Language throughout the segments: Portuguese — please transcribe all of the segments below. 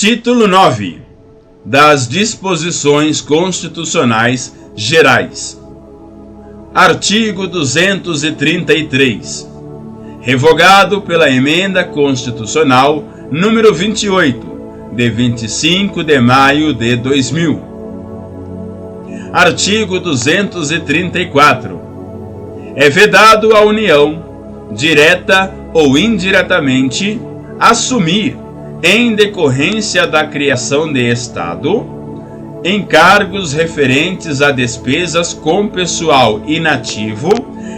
Título 9. Das Disposições Constitucionais Gerais. Artigo 233. Revogado pela Emenda Constitucional número 28, de 25 de maio de 2000. Artigo 234. É vedado à União, direta ou indiretamente, assumir, em decorrência da criação de Estado, encargos referentes a despesas com pessoal inativo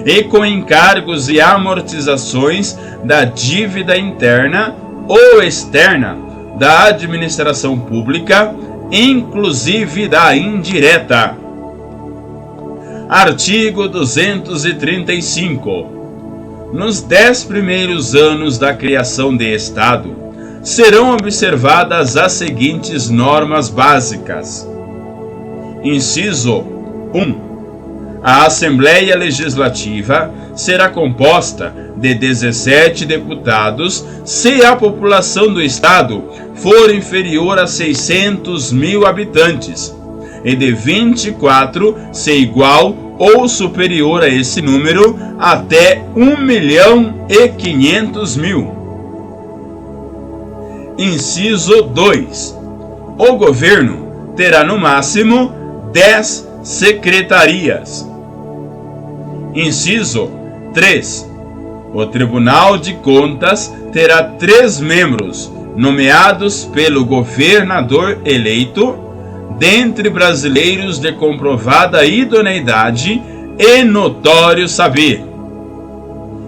e com encargos e amortizações da dívida interna ou externa da administração pública, inclusive da indireta. Artigo 235. Nos 10 primeiros anos da criação de Estado, serão observadas as seguintes normas básicas. Inciso 1. A Assembleia Legislativa será composta de 17 deputados se a população do Estado for inferior a 600 mil habitantes, e de 24 se igual ou superior a esse número até 1.500.000. Inciso 2. O governo terá no máximo 10 secretarias. Inciso 3. O Tribunal de Contas terá 3 membros, nomeados pelo governador eleito, dentre brasileiros de comprovada idoneidade e notório saber.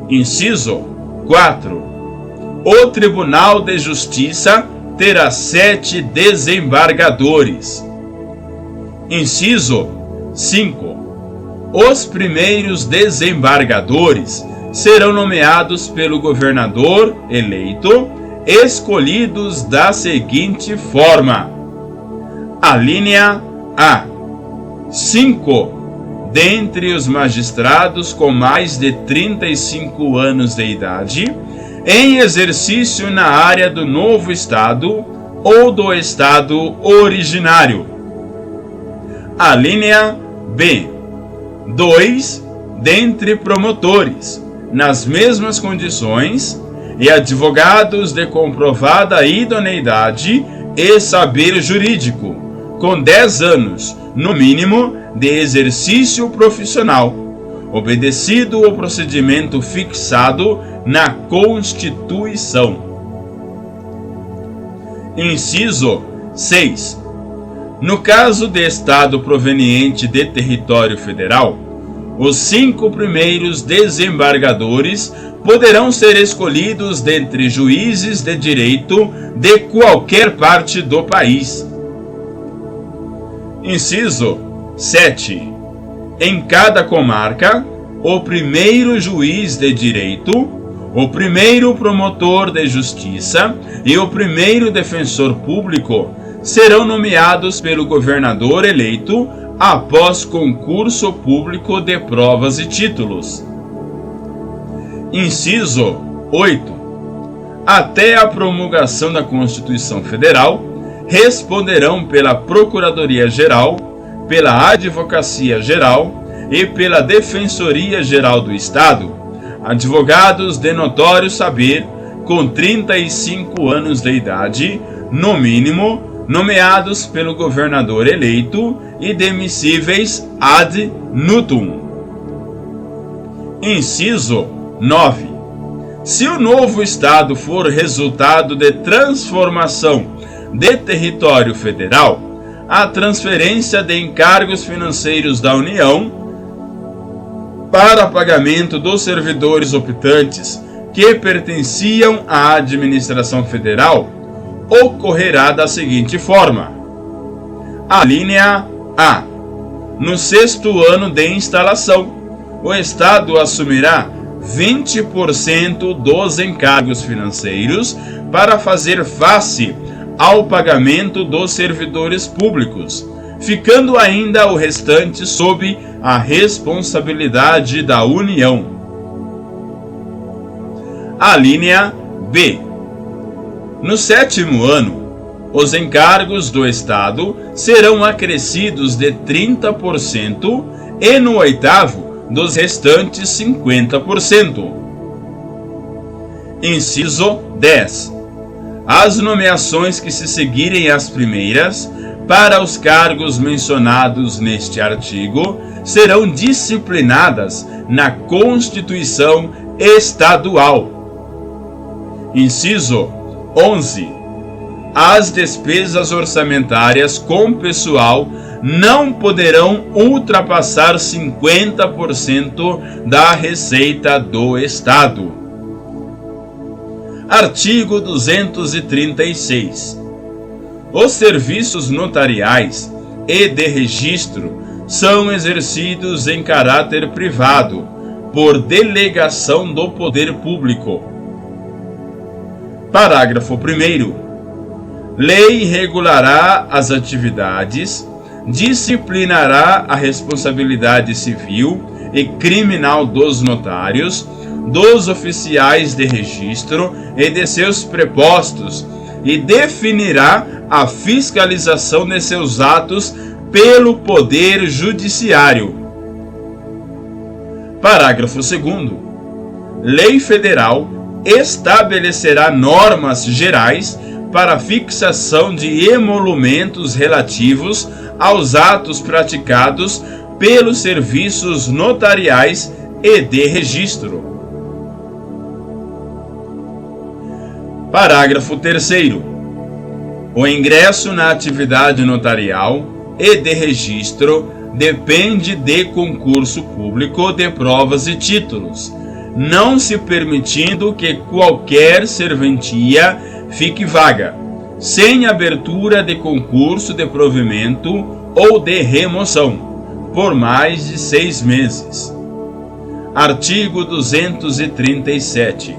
Inciso 4. O Tribunal de Justiça terá 7 desembargadores. Inciso 5. Os primeiros desembargadores serão nomeados pelo governador eleito, escolhidos da seguinte forma: alínea A. 5 dentre os magistrados com mais de 35 anos de idade, em exercício na área do novo Estado ou do Estado originário. Alínea B. 2 dentre promotores, nas mesmas condições, e advogados de comprovada idoneidade e saber jurídico, com 10 anos, no mínimo, de exercício profissional, obedecido o procedimento fixado na Constituição. Inciso 6. No caso de Estado proveniente de território federal, os 5 primeiros desembargadores poderão ser escolhidos dentre juízes de direito de qualquer parte do país. Inciso 7. Em cada comarca, o primeiro juiz de direito, o primeiro promotor de justiça e o primeiro defensor público serão nomeados pelo governador eleito após concurso público de provas e títulos. Inciso 8. Até a promulgação da Constituição Federal, responderão pela Procuradoria-Geral, pela Advocacia-Geral e pela Defensoria-Geral do Estado, advogados de notório saber com 35 anos de idade, no mínimo, nomeados pelo governador eleito e demissíveis ad nutum. Inciso 9. Se o novo Estado for resultado de transformação de território federal, a transferência de encargos financeiros da União para pagamento dos servidores optantes que pertenciam à administração federal ocorrerá da seguinte forma: alínea A. No 6º ano de instalação, o Estado assumirá 20% dos encargos financeiros para fazer face ao pagamento dos servidores públicos, ficando ainda o restante sob a responsabilidade da União. Alínea B. No 7º ano, os encargos do Estado serão acrescidos de 30% e no oitavo dos restantes 50%. Inciso 10. As nomeações que se seguirem às primeiras para os cargos mencionados neste artigo serão disciplinadas na Constituição Estadual. Inciso 11. As despesas orçamentárias com pessoal não poderão ultrapassar 50% da receita do Estado. Artigo 236. Os serviços notariais e de registro são exercidos em caráter privado, por delegação do poder público. Parágrafo 1º. Lei regulará as atividades, disciplinará a responsabilidade civil e criminal dos notários, dos oficiais de registro e de seus prepostos, e definirá a fiscalização de seus atos pelo Poder Judiciário. Parágrafo 2º. Lei Federal estabelecerá normas gerais para a fixação de emolumentos relativos aos atos praticados pelos serviços notariais e de registro. Parágrafo 3º. O ingresso na atividade notarial e de registro depende de concurso público de provas e títulos, não se permitindo que qualquer serventia fique vaga, sem abertura de concurso de provimento ou de remoção, por mais de 6 meses. Artigo 237.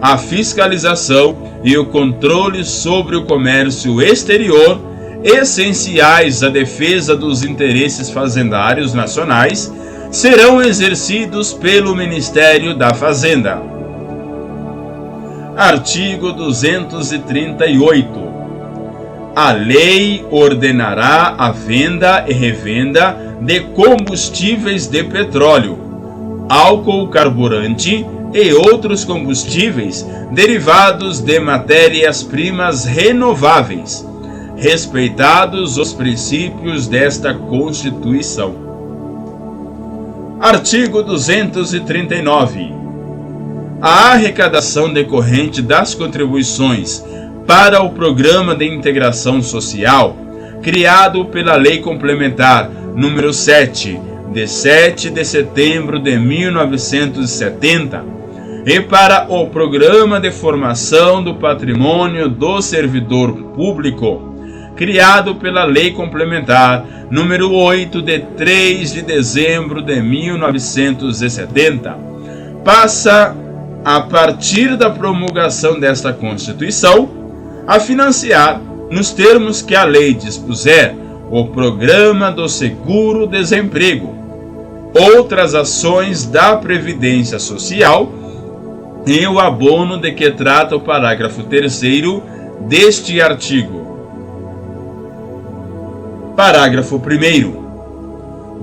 A fiscalização e o controle sobre o comércio exterior, essenciais à defesa dos interesses fazendários nacionais, serão exercidos pelo Ministério da Fazenda. Artigo 238. A lei ordenará a venda e revenda de combustíveis de petróleo, álcool carburante e outros combustíveis derivados de matérias-primas renováveis, respeitados os princípios desta Constituição. Artigo 239. A arrecadação decorrente das contribuições para o Programa de Integração Social, criado pela Lei Complementar número 7, de 7 de setembro de 1970, e para o Programa de Formação do Patrimônio do Servidor Público, criado pela Lei Complementar número 8 de 3 de dezembro de 1970, passa, a partir da promulgação desta Constituição, a financiar, nos termos que a lei dispuser, o Programa do Seguro-Desemprego, outras ações da Previdência Social e o abono de que trata o parágrafo 3º deste artigo. Parágrafo 1º.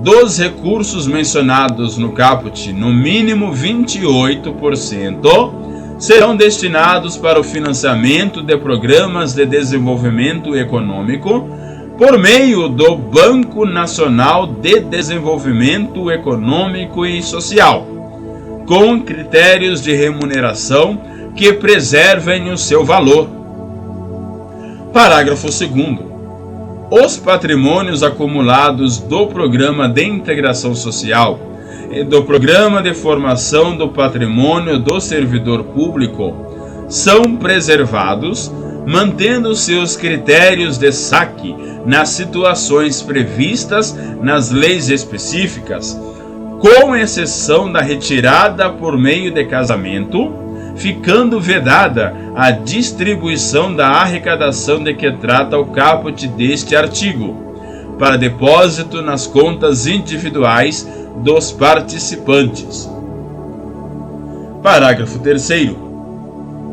Dos recursos mencionados no caput, no mínimo 28% serão destinados para o financiamento de programas de desenvolvimento econômico por meio do Banco Nacional de Desenvolvimento Econômico e Social, com critérios de remuneração que preservem o seu valor. Parágrafo 2º. Os patrimônios acumulados do Programa de Integração Social e do Programa de Formação do Patrimônio do Servidor Público são preservados, mantendo seus critérios de saque nas situações previstas nas leis específicas, com exceção da retirada por meio de casamento, ficando vedada a distribuição da arrecadação de que trata o caput deste artigo, para depósito nas contas individuais dos participantes. Parágrafo 3º.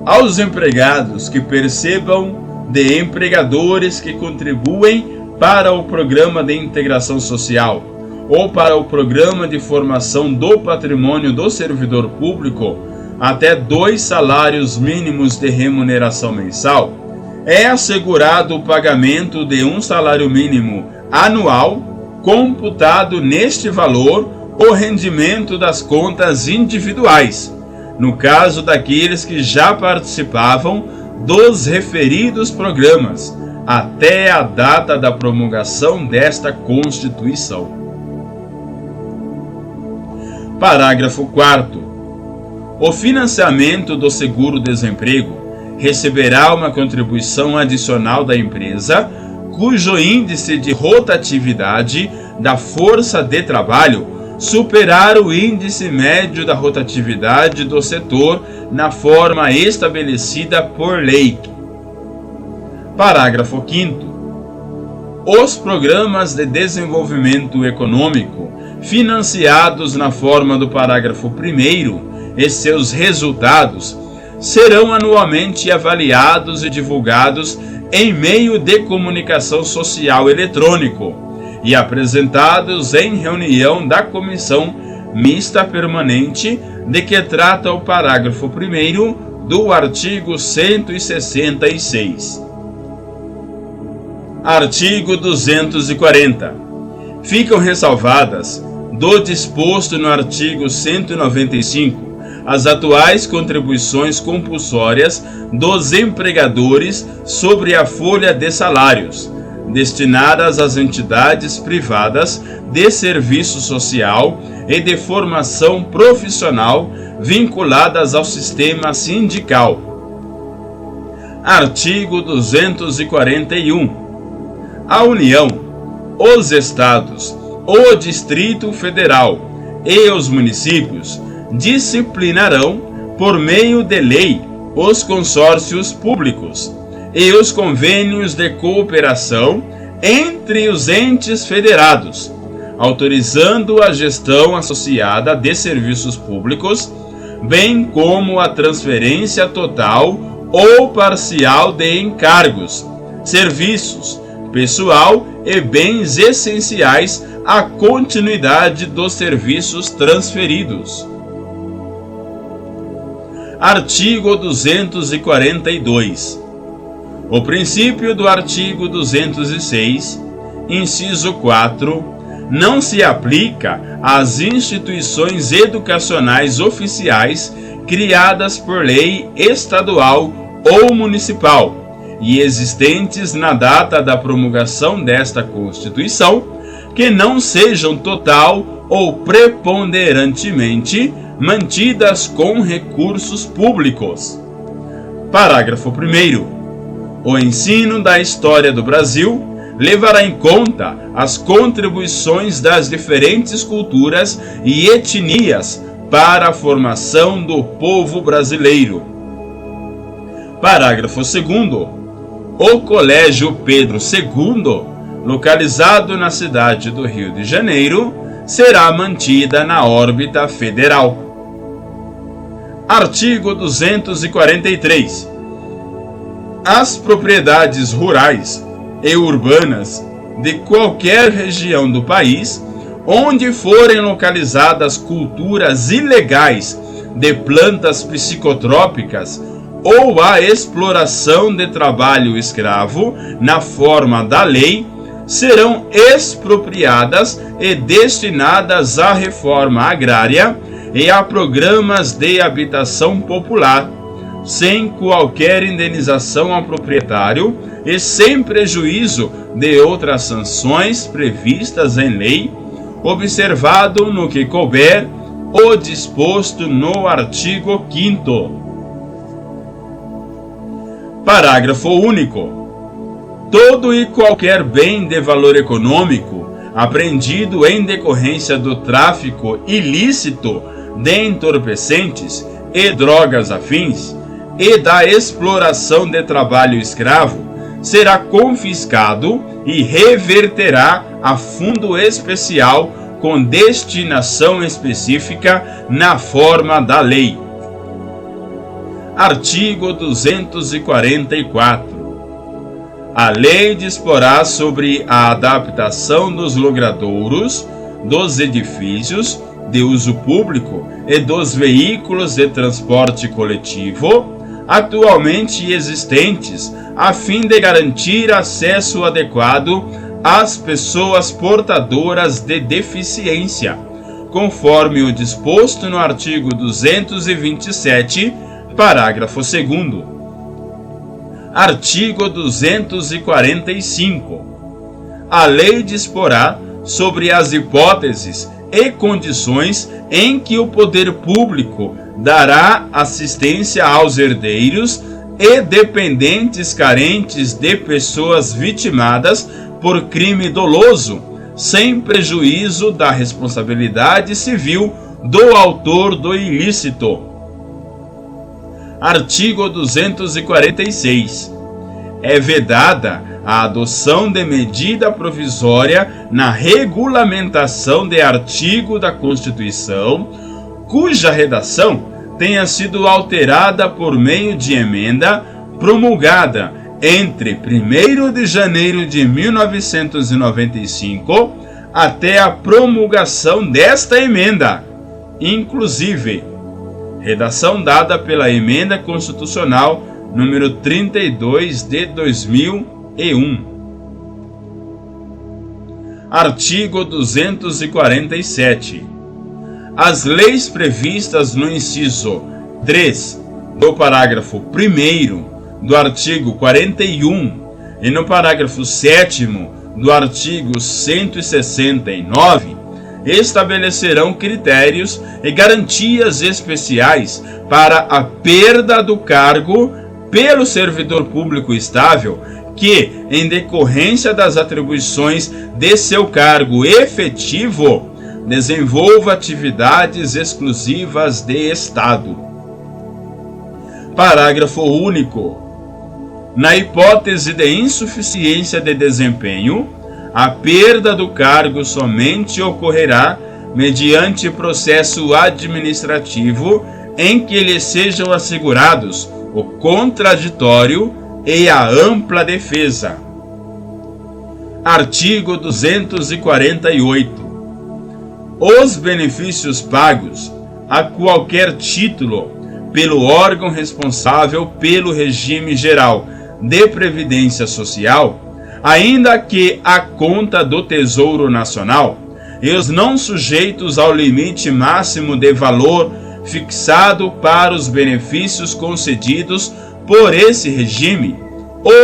Aos empregados que percebam de empregadores que contribuem para o Programa de Integração Social ou para o Programa de Formação do Patrimônio do Servidor Público até 2 salários mínimos de remuneração mensal, é assegurado o pagamento de um salário mínimo anual, computado neste valor o rendimento das contas individuais, no caso daqueles que já participavam dos referidos programas, até a data da promulgação desta Constituição. Parágrafo 4º. O financiamento do seguro-desemprego receberá uma contribuição adicional da empresa, cujo índice de rotatividade da força de trabalho superar o índice médio da rotatividade do setor na forma estabelecida por lei. Parágrafo 5º. Os programas de desenvolvimento econômico financiados na forma do parágrafo 1º e seus resultados serão anualmente avaliados e divulgados em meio de comunicação social eletrônico e apresentados em reunião da Comissão Mista Permanente de que trata o parágrafo 1º do artigo 166. Artigo 240. Ficam ressalvadas, do disposto no artigo 195, as atuais contribuições compulsórias dos empregadores sobre a folha de salários, destinadas às entidades privadas de serviço social e de formação profissional vinculadas ao sistema sindical. Artigo 241. A União, os Estados, o Distrito Federal e os municípios disciplinarão, por meio de lei, os consórcios públicos e os convênios de cooperação entre os entes federados, autorizando a gestão associada de serviços públicos, bem como a transferência total ou parcial de encargos, serviços, pessoal e bens essenciais à continuidade dos serviços transferidos. Artigo 242. O princípio do artigo 206, inciso 4, não se aplica às instituições educacionais oficiais criadas por lei estadual ou municipal e existentes na data da promulgação desta Constituição, que não sejam total ou preponderantemente mantidas com recursos públicos. Parágrafo 1º. O ensino da história do Brasil levará em conta as contribuições das diferentes culturas e etnias para a formação do povo brasileiro. Parágrafo 2º. O Colégio Pedro II, localizado na cidade do Rio de Janeiro, será mantida na órbita federal. Artigo 243. As propriedades rurais e urbanas de qualquer região do país, onde forem localizadas culturas ilegais de plantas psicotrópicas ou a exploração de trabalho escravo na forma da lei, serão expropriadas e destinadas à reforma agrária e a programas de habitação popular, sem qualquer indenização ao proprietário e sem prejuízo de outras sanções previstas em lei, observado no que couber o disposto no artigo 5º. Parágrafo único. Todo e qualquer bem de valor econômico apreendido em decorrência do tráfico ilícito de entorpecentes e drogas afins e da exploração de trabalho escravo será confiscado e reverterá a fundo especial com destinação específica na forma da lei. Artigo 244. A lei disporá sobre a adaptação dos logradouros, dos edifícios de uso público e dos veículos de transporte coletivo atualmente existentes, a fim de garantir acesso adequado às pessoas portadoras de deficiência, conforme o disposto no artigo 227, parágrafo 2º. Artigo 245. A lei disporá sobre as hipóteses e condições em que o poder público dará assistência aos herdeiros e dependentes carentes de pessoas vitimadas por crime doloso, sem prejuízo da responsabilidade civil do autor do ilícito. Artigo 246. É vedada a adoção de medida provisória na regulamentação de artigo da Constituição, cuja redação tenha sido alterada por meio de emenda promulgada entre 1º de janeiro de 1995 até a promulgação desta emenda, inclusive redação dada pela Emenda Constitucional número 32 de 2001. Artigo 247. As leis previstas no inciso 3 do parágrafo 1º do artigo 41 e no parágrafo 7º do artigo 169 estabelecerão critérios e garantias especiais para a perda do cargo pelo servidor público estável que, em decorrência das atribuições de seu cargo efetivo, desenvolva atividades exclusivas de Estado. Parágrafo único. Na hipótese de insuficiência de desempenho, a perda do cargo somente ocorrerá mediante processo administrativo em que lhe sejam assegurados o contraditório e a ampla defesa. Artigo 248. Os benefícios pagos a qualquer título pelo órgão responsável pelo regime geral de previdência social, ainda que a conta do Tesouro Nacional, e os não sujeitos ao limite máximo de valor fixado para os benefícios concedidos por esse regime,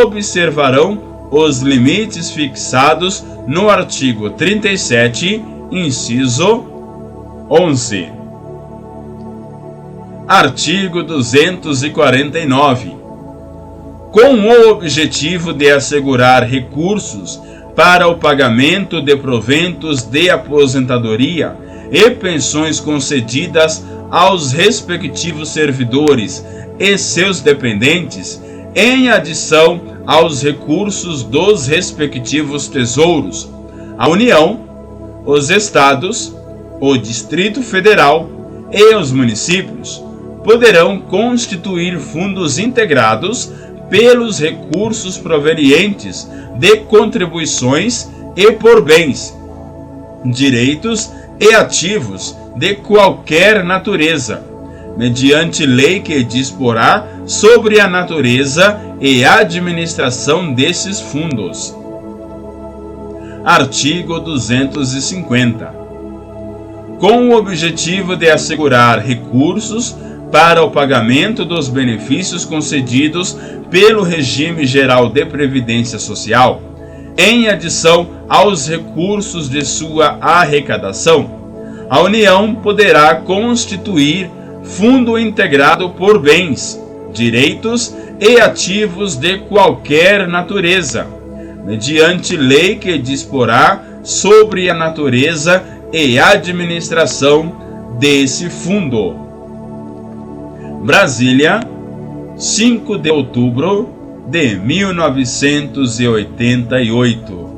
observarão os limites fixados no artigo 37, inciso 11. Artigo 249. Com o objetivo de assegurar recursos para o pagamento de proventos de aposentadoria e pensões concedidas aos respectivos servidores e seus dependentes, em adição aos recursos dos respectivos tesouros, a União, os Estados, o Distrito Federal e os municípios poderão constituir fundos integrados pelos recursos provenientes de contribuições e por bens, direitos e ativos de qualquer natureza, mediante lei que disporá sobre a natureza e administração desses fundos. Artigo 250. Com o objetivo de assegurar recursos para o pagamento dos benefícios concedidos pelo regime geral de previdência social, em adição aos recursos de sua arrecadação, a União poderá constituir fundo integrado por bens, direitos e ativos de qualquer natureza, mediante lei que disporá sobre a natureza e administração desse fundo. Brasília, 5 de outubro de 1988.